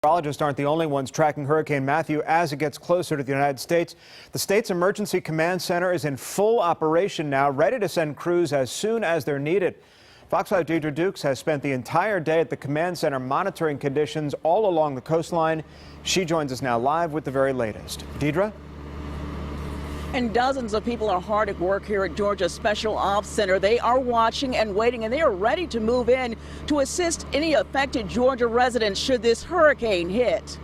Meteorologists aren't the only ones tracking Hurricane Matthew as it gets closer to the United States. The state's emergency command center is in full operation now, ready to send crews as soon as they're needed. Fox 5's Deidre Dukes has spent the entire day at the command center monitoring conditions all along the coastline. She joins us now live with the very latest. Deidre? And dozens of people are hard at work here at Georgia Special Ops Center. They are watching and waiting, and they are ready to move in to assist any affected Georgia residents should this hurricane hit.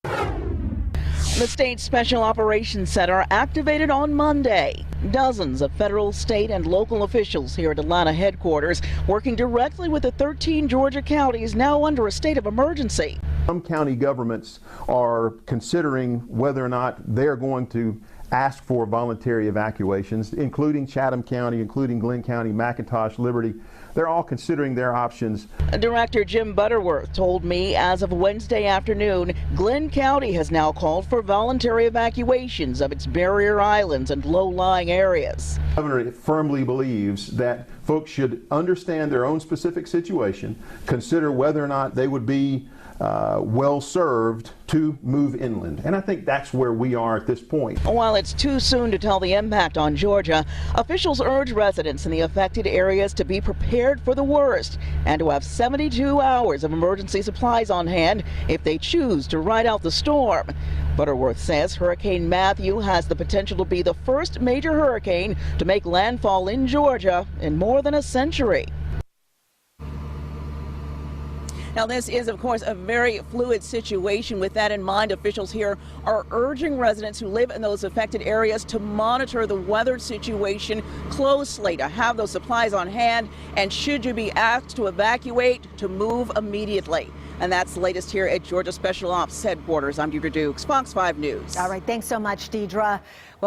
The state Special Operations Center activated on Monday. Dozens of federal, state, and local officials here at Atlanta headquarters working directly with the 13 Georgia counties now under a state of emergency. Some county governments are considering whether or not they're going to ask for voluntary evacuations, including Chatham County, including Glenn County, McIntosh, Liberty. They're all considering their options. Director Jim Butterworth told me as of Wednesday afternoon, Glenn County has now called for voluntary evacuations of its barrier islands and low-lying areas. The governor firmly believes that folks should understand their own specific situation, consider whether or not they would be well served to move inland. And I think that's where we are at this point. While it's too soon to tell the impact on Georgia, officials urge residents in the affected areas to be prepared for the worst and to have 72 hours of emergency supplies on hand if they choose to ride out the storm. Butterworth says Hurricane Matthew has the potential to be the first major hurricane to make landfall in Georgia in more than a century. Now, this is, of course, a very fluid situation. With that in mind, officials here are urging residents who live in those affected areas to monitor the weather situation closely, to have those supplies on hand, and should you be asked to evacuate, to move immediately. And that's the latest here at Georgia Special Ops headquarters. I'm Deidre Dukes, Fox 5 News. All right, thanks so much, Deidre. Well,